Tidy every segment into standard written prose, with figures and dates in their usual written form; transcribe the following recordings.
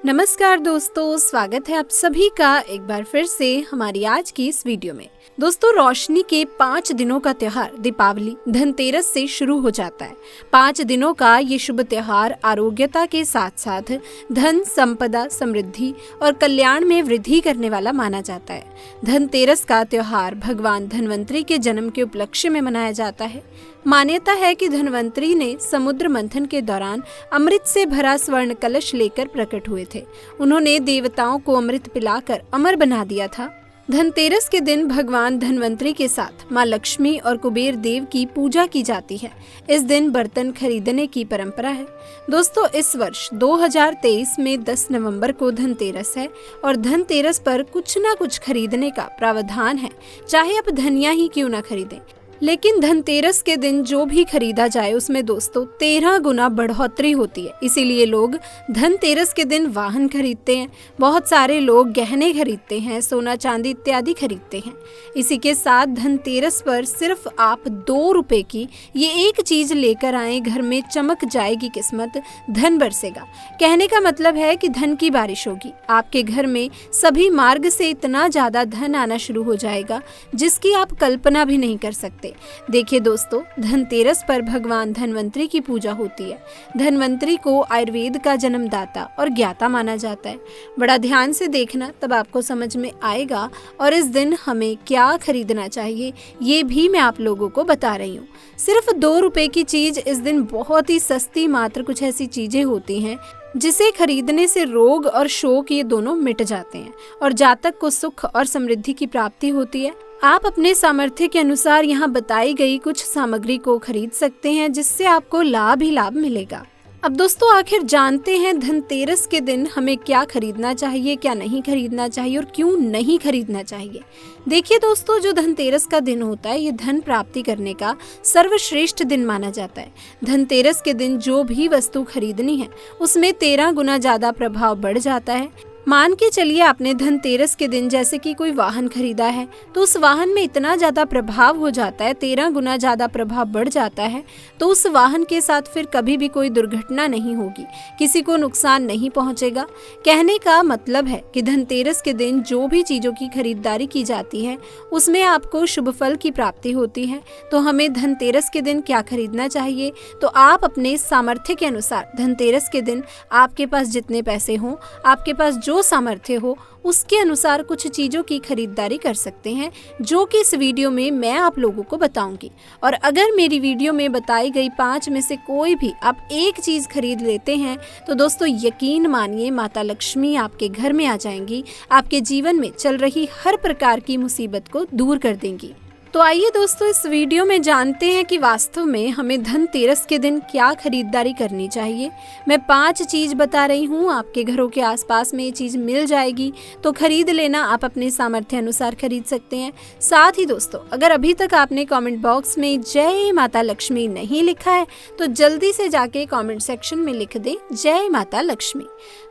नमस्कार दोस्तों, स्वागत है आप सभी का एक बार फिर से हमारी आज की इस वीडियो में। दोस्तों, रोशनी के 5 दिनों का त्योहार दीपावली धनतेरस से शुरू हो जाता है। 5 दिनों का ये शुभ त्योहार आरोग्यता के साथ साथ धन, संपदा, समृद्धि और कल्याण में वृद्धि करने वाला माना जाता है। धनतेरस का त्योहार भगवान धन्वंतरी के जन्म के उपलक्ष्य में मनाया जाता है। मान्यता है कि धन्वंतरी ने समुद्र मंथन के दौरान अमृत से भरा स्वर्ण कलश लेकर प्रकट हुए थे। उन्होंने देवताओं को अमृत पिलाकर अमर बना दिया था। धनतेरस के दिन भगवान धन्वंतरी के साथ माँ लक्ष्मी और कुबेर देव की पूजा की जाती है। इस दिन बर्तन खरीदने की परंपरा है। दोस्तों, इस वर्ष 2023 में 10 नवंबर को धनतेरस है और धनतेरस पर कुछ ना कुछ खरीदने का प्रावधान है, चाहे आप धनिया ही क्यों ना खरीदें। लेकिन धनतेरस के दिन जो भी खरीदा जाए उसमें दोस्तों 13 गुना बढ़ोतरी होती है। इसीलिए लोग धनतेरस के दिन वाहन खरीदते हैं, बहुत सारे लोग गहने खरीदते हैं, सोना चांदी इत्यादि खरीदते हैं। इसी के साथ धनतेरस पर सिर्फ आप 2 रुपए की ये एक चीज लेकर आए, घर में चमक जाएगी किस्मत, धन बरसेगा। कहने का मतलब है कि धन की बारिश होगी। आपके घर में सभी मार्ग से इतना ज्यादा धन आना शुरू हो जाएगा जिसकी आप कल्पना भी नहीं कर सकते। देखिए दोस्तों, धनतेरस पर भगवान धन्वंतरी की पूजा होती है। धन्वंतरी को आयुर्वेद का जन्मदाता और ज्ञाता माना जाता है। बड़ा ध्यान से देखना, तब आपको समझ में आएगा। और इस दिन हमें क्या खरीदना चाहिए ये भी मैं आप लोगों को बता रही हूँ। सिर्फ 2 रुपए की चीज इस दिन बहुत ही सस्ती, मात्र कुछ ऐसी चीजें होती हैं जिसे खरीदने से रोग और शोक ये दोनों मिट जाते हैं और जातक को सुख और समृद्धि की प्राप्ति होती है। आप अपने सामर्थ्य के अनुसार यहाँ बताई गई कुछ सामग्री को खरीद सकते हैं, जिससे आपको लाभ ही लाभ मिलेगा। अब दोस्तों, आखिर जानते हैं धनतेरस के दिन हमें क्या खरीदना चाहिए, क्या नहीं खरीदना चाहिए और क्यों नहीं खरीदना चाहिए। देखिए दोस्तों, जो धनतेरस का दिन होता है ये धन प्राप्ति करने का सर्वश्रेष्ठ दिन माना जाता है। धनतेरस के दिन जो भी वस्तु खरीदनी है उसमें 13 गुना ज्यादा प्रभाव बढ़ जाता है। मान के चलिए आपने धनतेरस के दिन जैसे कि कोई वाहन खरीदा है, तो उस वाहन में इतना ज्यादा प्रभाव हो जाता है, 13 गुना ज्यादा प्रभाव बढ़ जाता है, तो उस वाहन के साथ फिर कभी भी कोई दुर्घटना नहीं होगी, किसी को नुकसान नहीं पहुंचेगा। कहने का मतलब है कि धनतेरस के दिन जो भी चीजों की खरीदारी की जाती है उसमें आपको शुभ फल की प्राप्ति होती है। तो हमें धनतेरस के दिन क्या खरीदना चाहिए, तो आप अपने सामर्थ्य के अनुसार धनतेरस के दिन आपके पास जितने पैसे हों, आपके पास जो सामर्थ्य हो, उसके अनुसार कुछ चीजों की खरीदारी कर सकते हैं, जो कि इस वीडियो में मैं आप लोगों को बताऊंगी। और अगर मेरी वीडियो में बताई गई 5 में से कोई भी आप एक चीज खरीद लेते हैं तो दोस्तों यकीन मानिए माता लक्ष्मी आपके घर में आ जाएंगी, आपके जीवन में चल रही हर प्रकार की मुसीबत को दूर कर देंगी। तो आइए दोस्तों, इस वीडियो में जानते हैं कि वास्तव में हमें धनतेरस के दिन क्या खरीदारी करनी चाहिए। मैं 5 चीज बता रही हूँ, आपके घरों के आसपास में ये चीज मिल जाएगी तो खरीद लेना, आप अपने सामर्थ्य अनुसार खरीद सकते हैं। साथ ही दोस्तों, अगर अभी तक आपने कमेंट बॉक्स में जय माता लक्ष्मी नहीं लिखा है तो जल्दी से जाके कमेंट सेक्शन में लिख दें जय माता लक्ष्मी।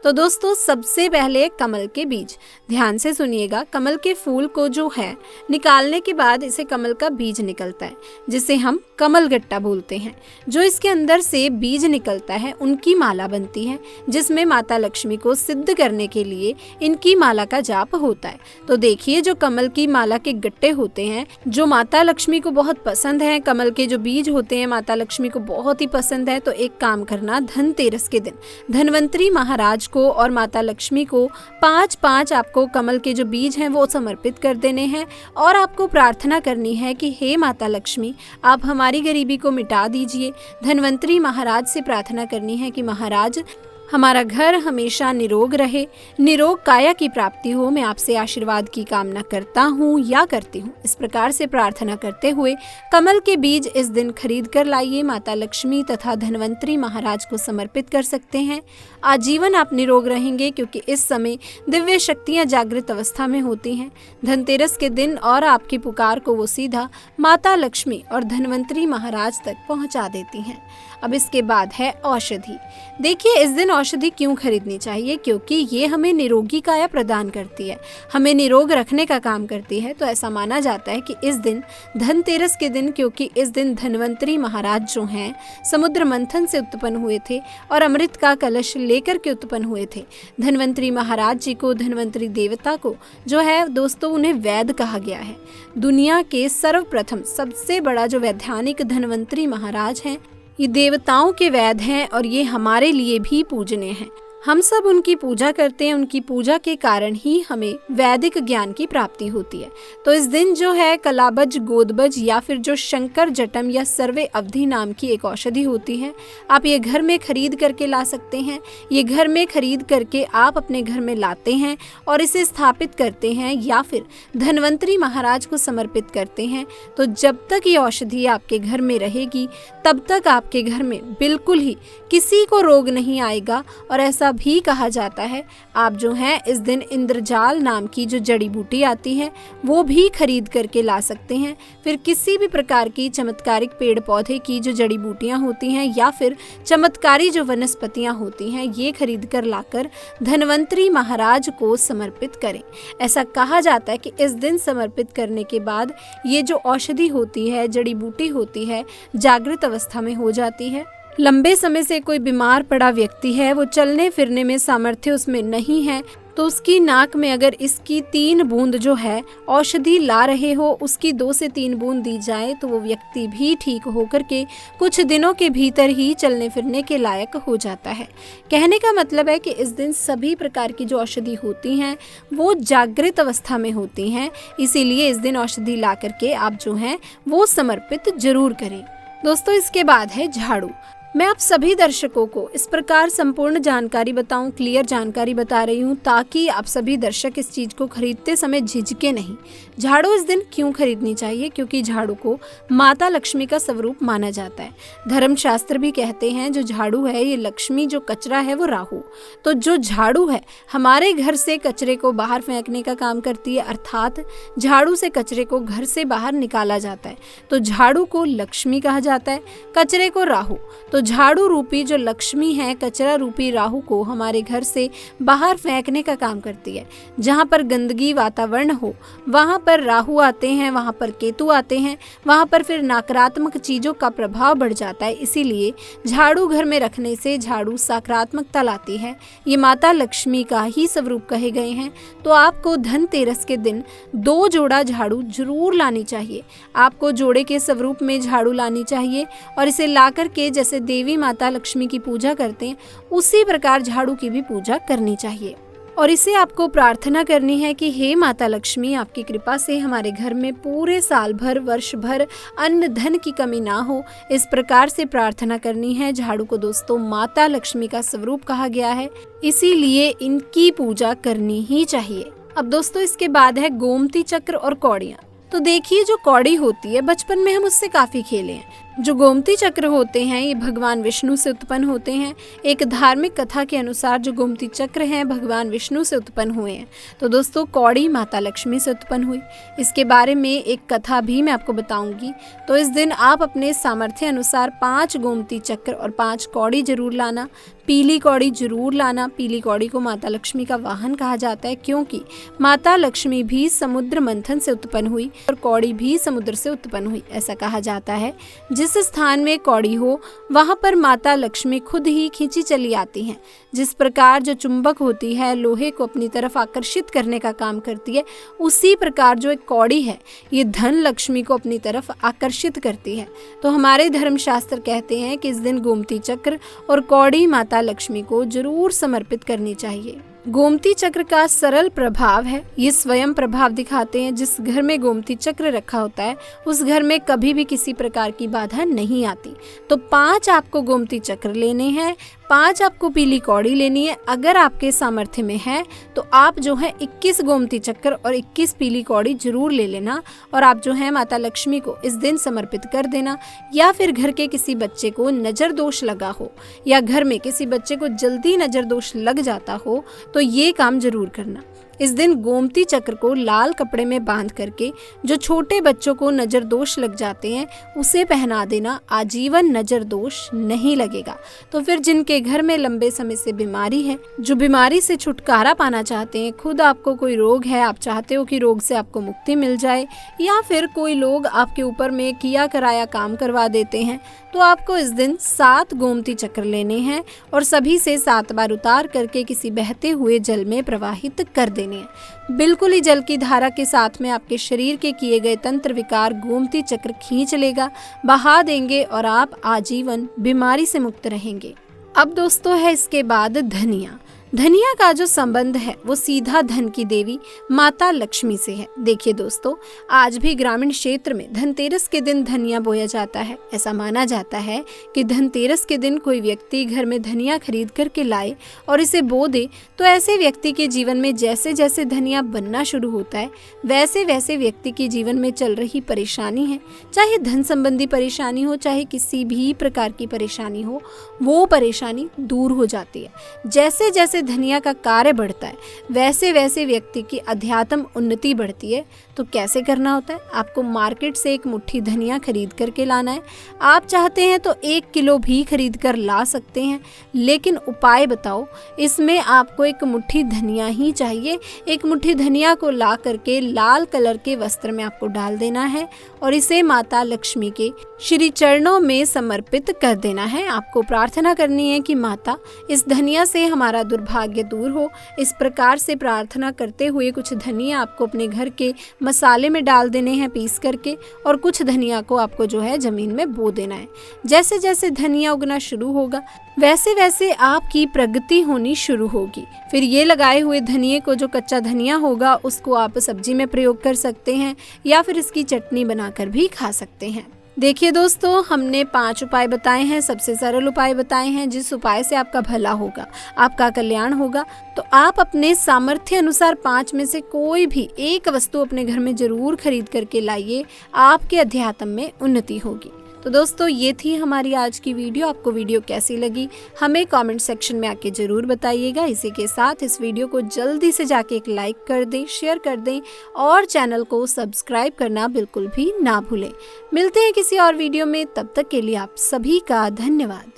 तो दोस्तों, सबसे पहले कमल के बीज, ध्यान से सुनिएगा। कमल के फूल को जो है निकालने के बाद इसे कमल का बीज निकलता है, जिसे हम कमल गट्टा बोलते हैं। जो इसके अंदर से बीज निकलता है उनकी माला बनती है, जिसमें माता लक्ष्मी को सिद्ध करने के लिए इनकी माला का जाप होता है। तो देखिए, जो कमल की माला के गट्टे होते हैं जो माता लक्ष्मी को बहुत पसंद है, कमल के जो बीज होते हैं माता लक्ष्मी को बहुत ही पसंद है। तो एक काम करना, धनतेरस के दिन धन्वंतरी महाराज को और माता लक्ष्मी को 5-5 आपको कमल के जो बीज हैं वो समर्पित कर देने हैं और आपको प्रार्थना करनी है कि हे माता लक्ष्मी, आप हमारी गरीबी को मिटा दीजिए। धन्वंतरी महाराज से प्रार्थना करनी है कि महाराज, हमारा घर हमेशा निरोग रहे, निरोग काया की प्राप्ति हो, मैं आपसे आशीर्वाद की कामना करता हूँ या करती हूँ। इस प्रकार से प्रार्थना करते हुए कमल के बीज इस दिन खरीद कर लाइए, माता लक्ष्मी तथा धन्वंतरी महाराज को समर्पित कर सकते हैं। आजीवन आप निरोग रहेंगे, क्योंकि इस समय दिव्य शक्तियाँ जागृत अवस्था में होती हैं धनतेरस के दिन, और आपकी पुकार को वो सीधा माता लक्ष्मी और धन्वंतरी महाराज तक पहुँचा देती हैं। अब इसके बाद है औषधि। देखिए, इस दिन औषधि क्यों खरीदनी चाहिए? क्योंकि ये हमें निरोगी काया प्रदान करती है, हमें निरोग रखने का काम करती है। तो ऐसा माना जाता है कि इस दिन धनतेरस के दिन, क्योंकि इस दिन धन्वंतरी महाराज जो हैं समुद्र मंथन से उत्पन्न हुए थे और अमृत का कलश लेकर के उत्पन्न हुए थे। धन्वंतरी महाराज जी को, धन्वंतरी देवता को जो है दोस्तों, उन्हें वैद्य कहा गया है। दुनिया के सर्वप्रथम सबसे बड़ा जो वैज्ञानिक धन्वंतरी महाराज हैं, ये देवताओं के वैद्य हैं और ये हमारे लिए भी पूजनीय हैं। हम सब उनकी पूजा करते हैं, उनकी पूजा के कारण ही हमें वैदिक ज्ञान की प्राप्ति होती है। तो इस दिन जो है कलाबज, गोदबज या फिर जो शंकर जटम या सर्वे अवधि नाम की एक औषधि होती है, आप ये घर में खरीद करके ला सकते हैं। ये घर में खरीद करके आप अपने घर में लाते हैं और इसे स्थापित करते हैं या फिर धन्वंतरी महाराज को समर्पित करते हैं। तो जब तक ये औषधि आपके घर में रहेगी तब तक आपके घर में बिल्कुल ही किसी को रोग नहीं आएगा। और ऐसा भी कहा जाता है आप जो हैं इस दिन इंद्रजाल नाम की जो जड़ी बूटी आती है वो भी खरीद करके ला सकते हैं। फिर किसी भी प्रकार की चमत्कारिक पेड़ पौधे की जो जड़ी बूटियां होती हैं या फिर चमत्कारी जो वनस्पतियां होती हैं, ये खरीद कर लाकर धन्वंतरी महाराज को समर्पित करें। ऐसा कहा जाता है कि इस दिन समर्पित करने के बाद ये जो औषधि होती है, जड़ी बूटी होती है, जागृत अवस्था में हो जाती है। लंबे समय से कोई बीमार पड़ा व्यक्ति है, वो चलने फिरने में सामर्थ्य उसमें नहीं है, तो उसकी नाक में अगर इसकी 3 बूंद जो है औषधि ला रहे हो, उसकी 2 से 3 बूंद दी जाए तो वो व्यक्ति भी ठीक होकर के कुछ दिनों के भीतर ही चलने फिरने के लायक हो जाता है। कहने का मतलब है कि इस दिन सभी प्रकार की जो औषधि होती हैं वो जागृत अवस्था में होती हैं, इसीलिए इस दिन औषधि ला करके आप जो हैं वो समर्पित जरूर करें। दोस्तों, इसके बाद है झाड़ू। मैं आप सभी दर्शकों को इस प्रकार संपूर्ण जानकारी बताऊं, क्लियर जानकारी बता रही हूं ताकि आप सभी दर्शक इस चीज को खरीदते समय झिझके नहीं। झाड़ू इस दिन क्यों खरीदनी चाहिए? क्योंकि झाड़ू को माता लक्ष्मी का स्वरूप माना जाता है। धर्मशास्त्र भी कहते हैं जो झाड़ू है ये लक्ष्मी, जो कचरा है वो राहु। तो जो झाड़ू है हमारे घर से कचरे को बाहर फेंकने का काम करती है, अर्थात झाड़ू से कचरे को घर से बाहर निकाला जाता है। तो झाड़ू को लक्ष्मी कहा जाता है, कचरे को राहु। तो झाड़ू रूपी जो लक्ष्मी है कचरा रूपी राहु को हमारे घर से बाहर फेंकने का काम करती है। जहाँ पर गंदगी वातावरण हो वहाँ पर राहु आते हैं, वहाँ पर केतु आते हैं, वहाँ पर फिर नकारात्मक चीज़ों का प्रभाव बढ़ जाता है। इसीलिए झाड़ू घर में रखने से झाड़ू सकारात्मकता लाती है। ये माता लक्ष्मी का ही स्वरूप कहे गए हैं। तो आपको धनतेरस के दिन 2 जोड़ा झाड़ू जरूर लानी चाहिए। आपको जोड़े के स्वरूप में झाड़ू लानी चाहिए और इसे लाकर के जैसे देवी माता लक्ष्मी की पूजा करते हैं उसी प्रकार झाड़ू की भी पूजा करनी चाहिए। और इसे आपको प्रार्थना करनी है कि हे माता लक्ष्मी, आपकी कृपा से हमारे घर में पूरे साल भर, वर्ष भर अन्न धन की कमी ना हो। इस प्रकार से प्रार्थना करनी है। झाड़ू को दोस्तों माता लक्ष्मी का स्वरूप कहा गया है, इसीलिए इनकी पूजा करनी ही चाहिए। अब दोस्तों, इसके बाद है गोमती चक्र और कौड़ियाँ। तो देखिए, जो कौड़ी होती है बचपन में हम उससे काफी खेले हैं। जो गोमती चक्र होते हैं ये भगवान विष्णु से उत्पन्न होते हैं। एक धार्मिक कथा के अनुसार जो गोमती चक्र हैं भगवान विष्णु से उत्पन्न हुए हैं। तो दोस्तों, कौड़ी माता लक्ष्मी से उत्पन्न हुई। इसके बारे में एक कथा भी मैं आपको बताऊंगी। तो इस दिन आप अपने सामर्थ्य अनुसार 5 गोमती चक्र और 5 कौड़ी जरूर लाना। पीली कौड़ी जरूर लाना। पीली कौड़ी को माता लक्ष्मी का वाहन कहा जाता है, क्योंकि माता लक्ष्मी भी समुद्र मंथन से उत्पन्न हुई और कौड़ी भी समुद्र से उत्पन्न हुई। ऐसा कहा जाता है जिस स्थान में कौड़ी हो वहां पर माता लक्ष्मी खुद ही खींची चली आती हैं। जिस प्रकार जो चुंबक होती है लोहे को अपनी तरफ आकर्षित करने का काम करती है, उसी प्रकार जो एक कौड़ी है ये धन लक्ष्मी को अपनी तरफ आकर्षित करती है। तो हमारे धर्मशास्त्र कहते हैं कि इस दिन गोमती चक्र और कौड़ी माता लक्ष्मी को जरूर समर्पित करनी चाहिए। गोमती चक्र का सरल प्रभाव है, ये स्वयं प्रभाव दिखाते हैं। जिस घर में गोमती चक्र रखा होता है उस घर में कभी भी किसी प्रकार की बाधा नहीं आती। तो 5 आपको गोमती चक्र लेने हैं, 5 आपको पीली कौड़ी लेनी है। अगर आपके सामर्थ्य में है तो आप जो है 21 गोमती चक्र और 21 पीली कौड़ी जरूर ले लेना और आप जो है माता लक्ष्मी को इस दिन समर्पित कर देना। या फिर घर के किसी बच्चे को नजर दोष लगा हो या घर में किसी बच्चे को जल्दी नजर दोष लग जाता हो तो ये काम जरूर करना। इस दिन गोमती चक्र को लाल कपड़े में बांध करके जो छोटे बच्चों को नजर दोष लग जाते हैं उसे पहना देना, आजीवन नजर दोष नहीं लगेगा। तो फिर जिनके घर में लंबे समय से बीमारी है, जो बीमारी से छुटकारा पाना चाहते हैं, खुद आपको कोई रोग है, आप चाहते हो कि रोग से आपको मुक्ति मिल जाए, या फिर कोई लोग आपके ऊपर में किया कराया काम करवा देते हैं, तो आपको इस दिन 7 गोमती चक्र लेने हैं और सभी से 7 बार उतार करके किसी बहते हुए जल में प्रवाहित कर देने हैं। बिल्कुल ही जल की धारा के साथ में आपके शरीर के किए गए तंत्र विकार गोमती चक्र खींच लेगा, बहा देंगे और आप आजीवन बीमारी से मुक्त रहेंगे। अब दोस्तों है इसके बाद धनिया। धनिया का जो संबंध है वो सीधा धन की देवी माता लक्ष्मी से है। देखिए दोस्तों, आज भी ग्रामीण क्षेत्र में धनतेरस के दिन धनिया बोया जाता है। ऐसा माना जाता है कि धनतेरस के दिन कोई व्यक्ति घर में धनिया खरीद करके लाए और इसे बो दे तो ऐसे व्यक्ति के जीवन में जैसे जैसे धनिया बनना शुरू होता है, वैसे वैसे व्यक्ति के जीवन में चल रही परेशानी है, चाहे धन संबंधी परेशानी हो, चाहे किसी भी प्रकार की परेशानी हो, वो परेशानी दूर हो जाती है। जैसे जैसे धनिया का कार्य बढ़ता है वैसे वैसे व्यक्ति की अध्यात्म उन्नति बढ़ती है। तो कैसे करना होता है? आपको मार्केट से एक मुट्ठी धनिया खरीद करके लाना है। आप चाहते हैं तो 1 किलो भी खरीद कर ला सकते हैं, लेकिन उपाय बताओ। इसमें आपको एक मुट्ठी धनिया ही चाहिए। एक मुट्ठी धनिया को ला करके लाल कलर के वस्त्र में आपको डाल देना है और इसे माता लक्ष्मी के श्री चरणों में समर्पित कर देना है। आपको प्रार्थना करनी है कि माता, इस धनिया से हमारा दुर्भाग्य दूर हो। इस प्रकार से प्रार्थना करते हुए कुछ धनिया आपको अपने घर के मसाले में डाल देने हैं पीस करके, और कुछ धनिया को आपको जो है जमीन में बो देना है। जैसे जैसे धनिया उगना शुरू होगा वैसे वैसे आपकी प्रगति होनी शुरू होगी। फिर ये लगाए हुए धनिये को, जो कच्चा धनिया होगा, उसको आप सब्जी में प्रयोग कर सकते हैं या फिर इसकी चटनी बनाकर भी खा सकते हैं। देखिए दोस्तों, हमने 5 उपाय बताए हैं, सबसे सरल उपाय बताए हैं। जिस उपाय से आपका भला होगा, आपका कल्याण होगा, तो आप अपने सामर्थ्य अनुसार 5 में से कोई भी एक वस्तु अपने घर में जरूर खरीद करके लाइए। आपके अध्यात्म में उन्नति होगी। तो दोस्तों, ये थी हमारी आज की वीडियो। आपको वीडियो कैसी लगी हमें कमेंट सेक्शन में आके जरूर बताइएगा। इसी के साथ इस वीडियो को जल्दी से जाके एक लाइक कर दें, शेयर कर दें और चैनल को सब्सक्राइब करना बिल्कुल भी ना भूलें। मिलते हैं किसी और वीडियो में, तब तक के लिए आप सभी का धन्यवाद।